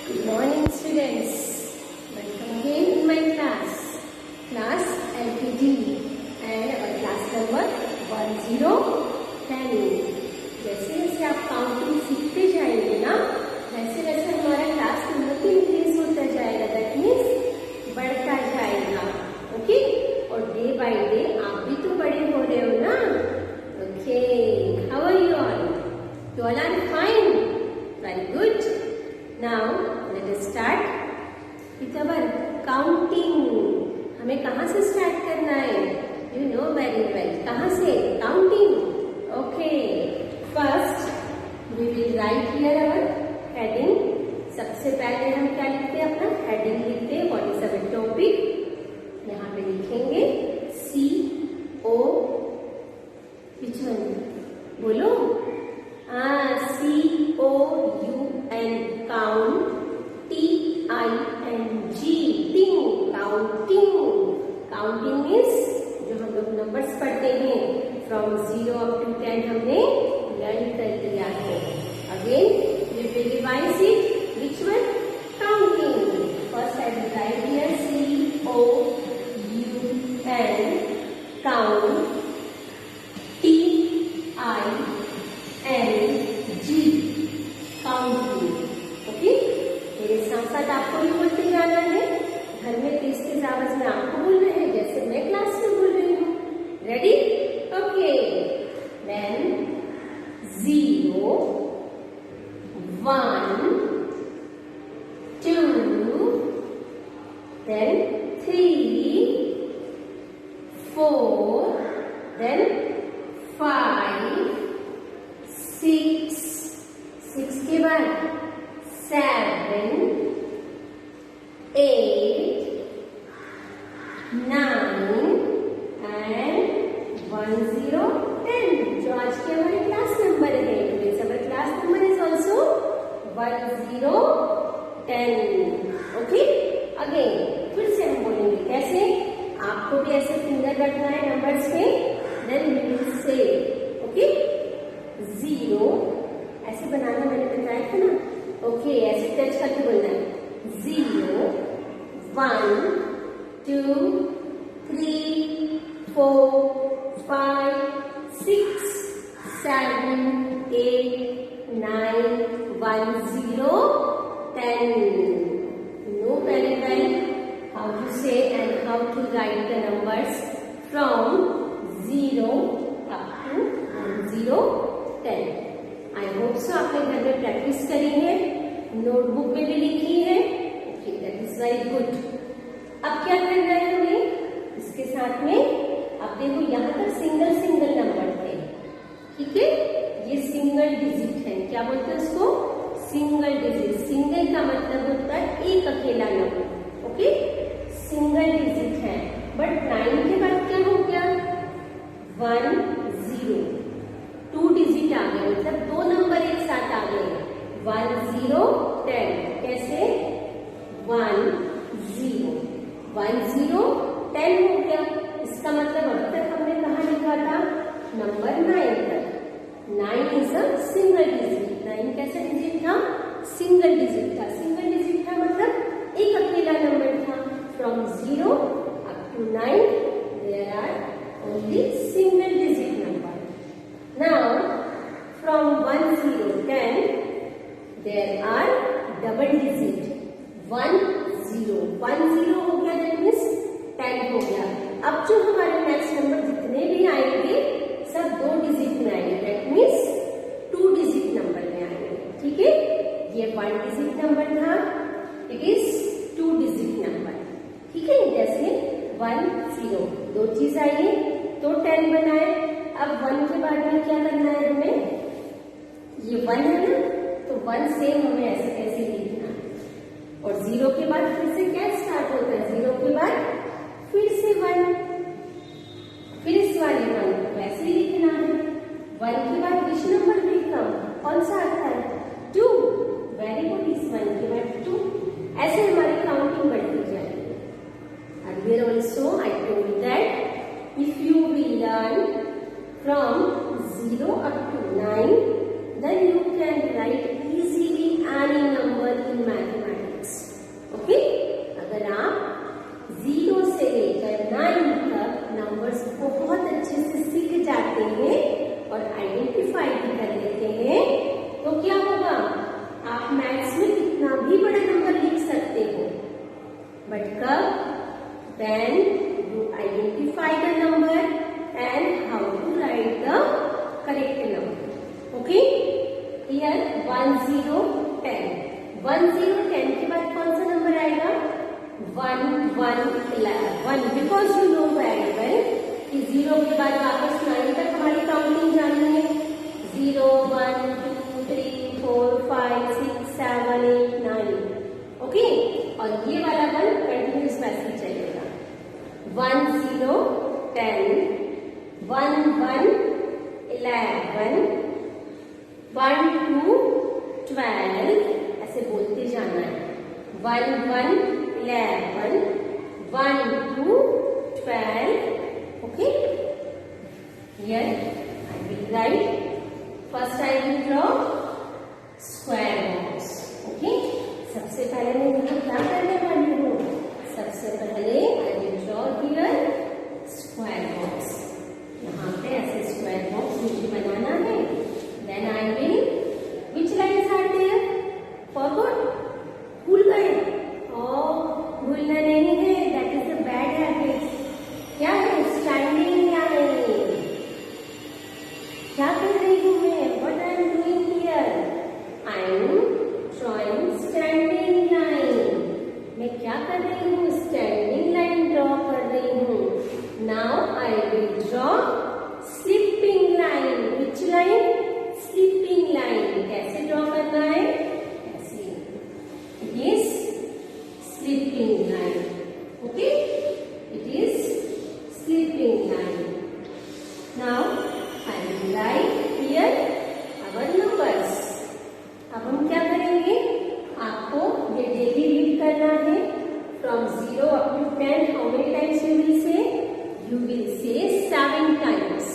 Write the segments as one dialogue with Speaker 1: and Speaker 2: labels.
Speaker 1: Good morning, students. Welcome again in my class LKG, and our class number 1010. जैसे जैसे आप counting सीखते जाएंगे ना, वैसे वैसे हमारा क्लास नंबर भी इंक्रीज होता जाएगा. दैट मीन्स बढ़ता जाएगा. ओके, और डे बाय डे आप भी तो बड़े हो रहे हो ना. Okay, how are you all? You all are fine. Very good. Now let us start with our counting. हमें कहाँ से स्टार्ट करना है? You know very well. कहाँ से? Counting. Okay. First we will write here our heading. सबसे पहले हम क्या लिखते हैं? अपना heading लिखते हैं. What is our topic? यहाँ पे लिखेंगे CO. Which one? बोलो. COUN, count. TING, ting, counting. Counting means जो हम लोग नंबर्स पढ़ते हैं फ्रॉम 0 up to 10 हमने लर्न कर लिया है. Again we will revise it. Which one? Counting. First I will write here COUN, count. Counting. Okay, मेरे साथ साथ आपको भी बोलते जाना है. घर में तेज तेज आवाज में आपको बोलना है जैसे मैं क्लास में बोल रही हूँ. Ready? Okay. Then 0 1 2 then 3 4 then 5 6 के बाद 7 8 9 and 1 0 10. जो आज के हमारे क्लास नंबर है. Today's our class number is also 1 0 10. Okay, again फिर से हम बोलेंगे कैसे. आपको भी ऐसे फिंगर रखना है नंबर्स पे. Then we will say okay 0 ऐसे बनाना मैंने बताया था ना. ओके, ऐसे टच करके बोलना है. 0 1 2 3 4 5 6 7 8 9 1 0 10. Know very well how to say and how to write the numbers from 0 up to 0 10. I hope so आपने घर में प्रैक्टिस करी है, नोटबुक में भी लिखी है. Okay, that is very good. अब क्या करना है हमें इसके साथ में? अब देखो यहाँ तक सिंगल सिंगल नंबर थे. ठीक है, ये सिंगल डिजिट है. क्या बोलते हैं उसको? Single digit. सिंगल का मतलब होता है एक अकेला नंबर. ओके, सिंगल डिजिट है. बट 9 के बाद क्या हो गया? 1 0. 2 डिजिट आ गए, मतलब 2 नंबर एक साथ आ गए. 1 0 10. कैसे? 1 0 1 0 10 हो गया. इसका मतलब अभी तक हमने कहाँ लिखा था? नंबर 9 तक. 9 इज अ सिंगल डिजिट. 9 कैसा डिजिट था? सिंगल डिजिट था. सिंगल डिजिट था मतलब एक अकेला नंबर था. From 0 up to 9 there are only single digit number. Now, from 1 0 10, there are double digit. 1 0 1 0 हो गया. That means 10 हो गया. अब जो हमारे नेक्स्ट नंबर जितने भी आएंगे सब 2 डिजिट में आएंगे. That means 2 डिजिट नंबर में आएंगे. ठीक है, ये 1 डिजिट नंबर था. It is 2 digit number. ठीक है, जैसे 1 0 2 चीज आई तो 10 बनाए. अब 1 के बाद में क्या करना है हमें? ये 1 है ना, तो 1 सेम हमें ऐसे ऐसे लिखना है. और 0 के बाद फिर से क्या स्टार्ट होता है? 0 के बाद फिर से 1, फिर इस वाले 1 को वैसे ही लिखना है. 1 के बाद विच नंबर भी कौन सा आता है? 2. Very good. इस 1 के बाद 2. ऐसे हमारी काउंटिंग बढ़ती जाएगी. Earlier also I told that if you will learn from 0 up to 9, then you can write easily any number in mathematics. then you identify the number and how to write the correct number. Okay, here 1 0 10. 1 0 10 के बाद कौन सा number आएगा? 1 1 11, because you know very well कि 0 के बाद वापस 9 तक हमारी काउंटिंग जानी है. 0 1 2 3 4 5 6 7 8 9. ओके, और ये वाला 1 कंटिन्यूस वैसे चलेगा. 1 0 10, 1 1 11, 1 2 12, ऐसे बोलते जाना है. 1 1 11, 1 2 12. Okay, here I will write. First I will draw square box. Okay, सबसे पहले मैं यहाँ क्या करने वाली हूँ? सबसे पहले I will draw here square box. यहाँ पे ऐसे square box मुझे बनाना है. Then I will, which lines are there? Forgot? भूल गए? भूलना नहीं है. That is a bad habit. क्या है? Standing line. क्या कर रही हूँ मैं? What I am doing here? I am drawing standing line. मैं क्या कर रही हूँ? स्टैंडिंग लाइन ड्रॉ कर रही हूँ. Now I will draw slipping line. Which line? Slipping line. कैसे ड्रॉ करना है? ऐसे. It is slipping line. Okay? It is slipping line. Now I will write here our numbers. अब हम क्या करेंगे? आपको ये डेली रीड करना है. From 0 up to 10, how many times you will say? You will say 7 times.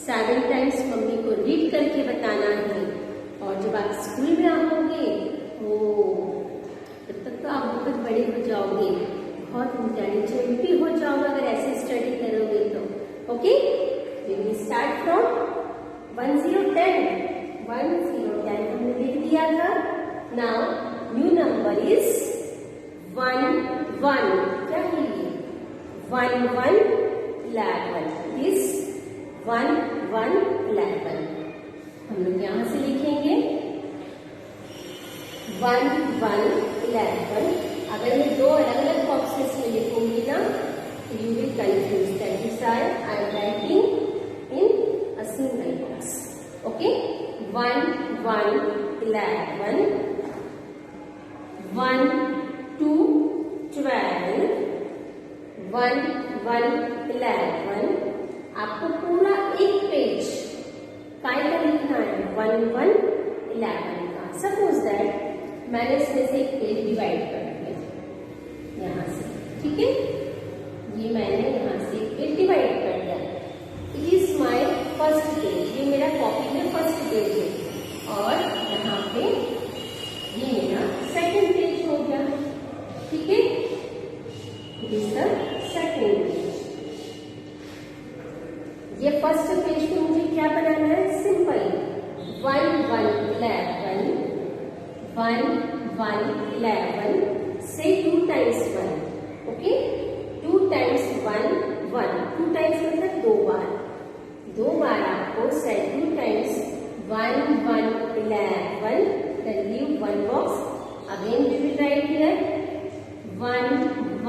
Speaker 1: 7 times mummy को read करके बताना है. और जब आप स्कूल में आओगे, तब तक तो आप बहुत बड़े हो जाओगे, बहुत इंटेलिजेंट हो जाओगे अगर ऐसे स्टडी करोगे तो. Okay, we will start from 1 0 10. 1 0 10 हमने लिख दिया था. Now new number is 1 1. क्या है ये? 1 1 11. इज 1 1 11. हम लोग यहाँ से लिखेंगे 1 1 11. अगर मैं दो अलग अलग बॉक्सेस में लिखूंगी ना, you will confuse. That is why I am writing in a single box. Okay, 1 1 11, 1 2 12, 1 1 11. आपको पूरा एक पेज काय का लिखना है? 1 1 11 का. सपोज दैट मैंने इसमें से एक पेज डिवाइड कर दिया यहाँ से. ठीक है, ये मैंने यहाँ से एक पेज डिवाइड कर दिया. It is my first page. ये मेरा कॉपी में फर्स्ट पेज है. और यहाँ पे ये मेरा सेकंड पेज हो गया. ठीक है, it is the second page. ये फर्स्ट पेज पे मुझे क्या बनाना है? Simple 1 1 11, 1 1 11. Say 2 times 1. Okay, 2 times 1 1. 2 times मतलब 2 बार. 2 बार आपको say 2 times 1 1 11. Then leave one box. Again we will write here 1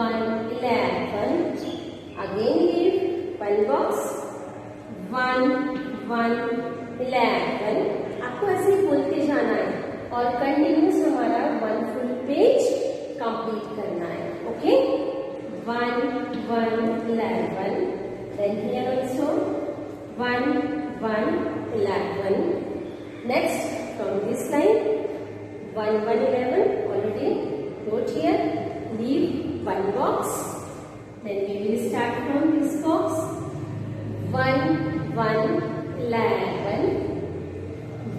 Speaker 1: 1 11. Again leave one box. 1 1 11. आपको ऐसे ही बोलते जाना है और कंटिन्यूस हमारा 1 फुल पेज कंप्लीट करना है. Okay, 1 1 11. Then here also 1 1 11. Next from this line 1 1 11 already wrote here. Leave one box. Then we will start from this box. 1 1 11,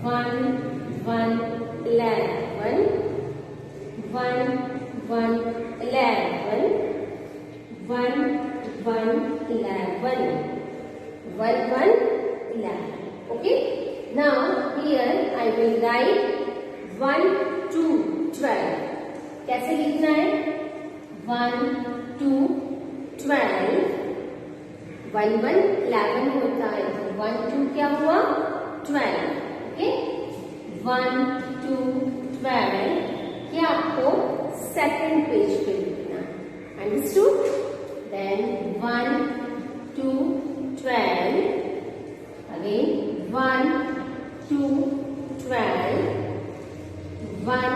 Speaker 1: 1 1 11, 1 1 11, 1 1 11, 1 1 11. Okay. Now here I will write 1 2 12. कैसे लिखना है? 1 2 12, 1 1 11 होता है, 1 2 क्या हुआ 12, ओके 1 2 12, ये आपको सेकंड पेज पे लिखना है, understood. Then 1 2 12, again 1 2 12, 1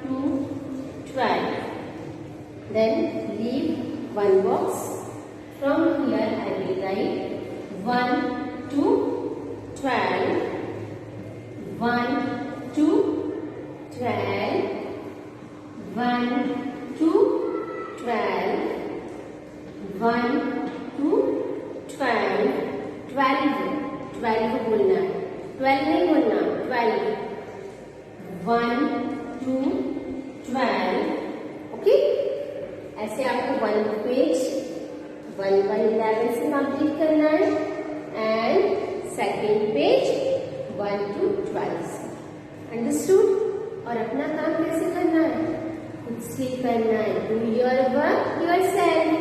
Speaker 1: 2 12, then leave one box. From here I will write 1 2 12, 1 2 12, 1 2 12, 1 2 12, 12 बोलना है, 12 नहीं बोलना, 12, 1 2 12, ओके। ऐसे आपको 1 पेज 1 1 11 से कंप्लीट करना है एंड सेकेंड पेज 1 to 12 से, अंडरस्टूड। और अपना काम कैसे करना है, खुद से करना है, do your work yourself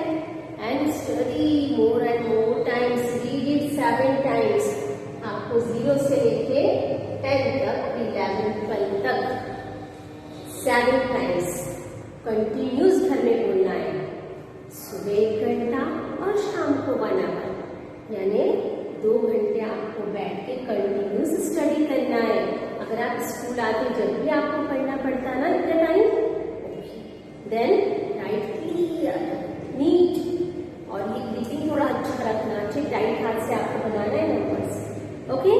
Speaker 1: and study more and more times, read it 7 times. आपको 0 से लेके 10 तक, 11 12 तक 7 टाइम्स कंटिन्यूस घर में बोलना है, सुबह 1 घंटा और शाम को 1 आवर, यानी 2 घंटे आपको बैठ के कंटिन्यूस स्टडी करना है। अगर आप स्कूल आते जब भी आपको पढ़ना पड़ता है ना इतना time, then write clear neat, और ये रीडिंग थोड़ा अच्छा रखना चाहिए, राइट हाथ से आपको बनाना है नंबर्स, ओके।